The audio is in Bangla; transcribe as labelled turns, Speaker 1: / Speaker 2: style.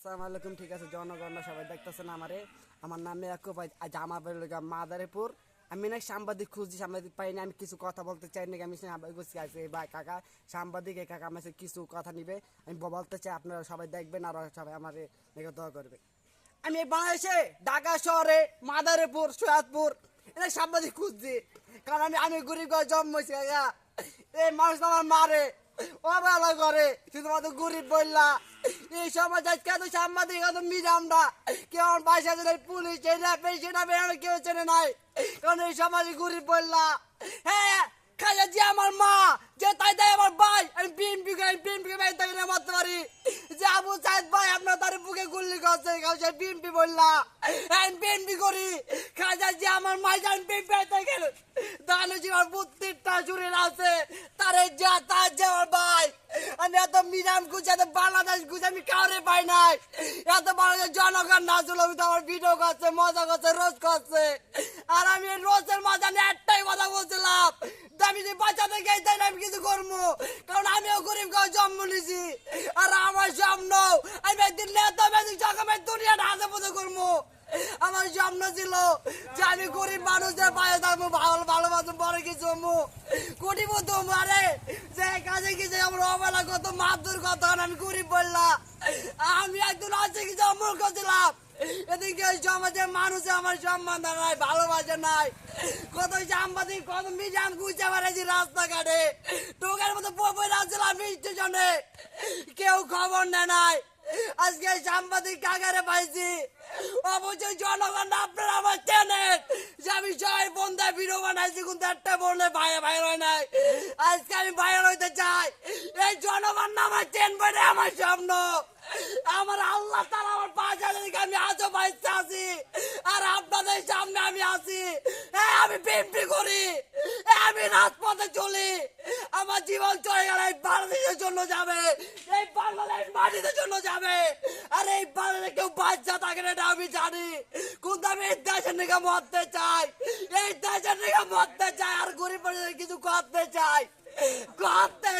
Speaker 1: আসসালামু আলাইকুম। ঠিক আছে জনগণ সবাই দেখতেছেন আমারে, আমার নাম ইয়াকুব, আজ আমার বাড়ি হলো মাদারীপুর। আমি না সাংবাদিক খুঁজছি, সাংবাদিক পাই না। আমি কিছু কথা বলতে চাই নাকি, আমি সাংবাদিক আছে ভাই কাকা সাংবাদিক, এই কাকা আমার কিছু কথা নিবে, আমি বলতে চাই। আপনারা সবাই দেখবেন আর সবাই আমার দেখে দোয়া করবে। আমি এই বাংলাদেশে ঢাকা শহরে মাদারীপুর সৈয়দপুর এটা সাংবাদিক খুঁজছি, কারণ আমি গরিব ঘরে জন্ম হয়েছি কাকা। এই মানুষ আমার মারে অবহেলা করে, শুধুমাত্র গরিব বললা এই সমাজ আজকে এত সাংবাদিক এত মিজামরা কেউ আমার পয়সা দিলে পুলিশ এটা সেটা বেরোনো কেউ চেনে নাই, কারণ এই সমাজে গরিব বললা। হ্যাঁ খাজা যে আমার মা যে তাই তাই আমার ভাই, আমি বিএনপি ভাই তাকে মারতে পারি। যে আবু সাইদ ভাই আপনার তার বুকে গুল্লি করছে, সে বিএনপি বললা আমি বিএনপি করি। খাজা যে আমার মাই আমি বিএনপি তাকে দানু জীবন বুদ্ধিটা জুড়ে আছে তারে যা তার যে আমার ভাই। আমি এত মিরাম গুছে এত বাংলাদেশ গুছে আমি কাউরে পাই নাই, এত বাংলাদেশ জনগণ নাচল আমার ভিডিও করছে মজা করছে রোজ করছে। আর আমি রোজের মাঝে একটাই কথা বলছিলাম, আমি যে বাঁচাতে গেই তাই আমি কিছু করবো, কারণ আমিও গরিব গাঁও জন্ম নিছি। আর আমার স্বপ্ন আমি একদিন নেতা ম্যাজিক জগমের দুনিয়াটা হাতে পুজো করবো। আমার স্বপ্ন ছিল যে আমি গরিব মানুষদের পায়ে থাকবো, ভালোবাসবো, বড় কিছু হবো, কোটিপতি হবো। আরে যে কাজে কিছু আমার অবহেলা কত মারধর কত, আমি গরিব বললাম। আমি একদিন আছে কিছু মূর্খ ছিলাম, এদিকে সমাজের মানুষে আমার সম্মান নাই, ভালোবাসা নাই। কত সাংবাদিক কত মিজাম গুছে বেড়াইছি রাস্তাঘাটে, টোকের মতো বই রাখছিলাম স্টেশনে, কেউ খবর নেয় নাই। আজকে সাংবাদিক কাকারে পাইছি, অবশ্যই জনগণ আপনারা আমার চেনেন যে আমি সবাই বন্ধায় ভিডিও বানাইছি, কিন্তু একটা বললে ভাইরাল হয় নাই। আজকে আমি ভাইরাল হইতে চাই, এই জনগণ না আমার চেনবে না, আমার স্বপ্ন। আমার আল্লাহ তাআলা আমার পাশে থেকে আমি আজও বাইসে আছি, আর আপনাদের সামনে আমি আছি। হ্যাঁ আমি বিএনপি করি, আমি রাজপথে চলি, আমার জীবন চলে গেলে এই বাংলাদেশের জন্য যাবে, এই বাংলাদেশ মাটিদের জন্য যাবে। আর এই বাংলাদেশে কেউ বাচ্চা থাকে না আমি জানি, কিন্তু আমি এই দেশের নিকে মরতে চাই, এই দেশের নিকে মরতে চাই, আর গরিব মানুষের কিছু করতে চাই, করতে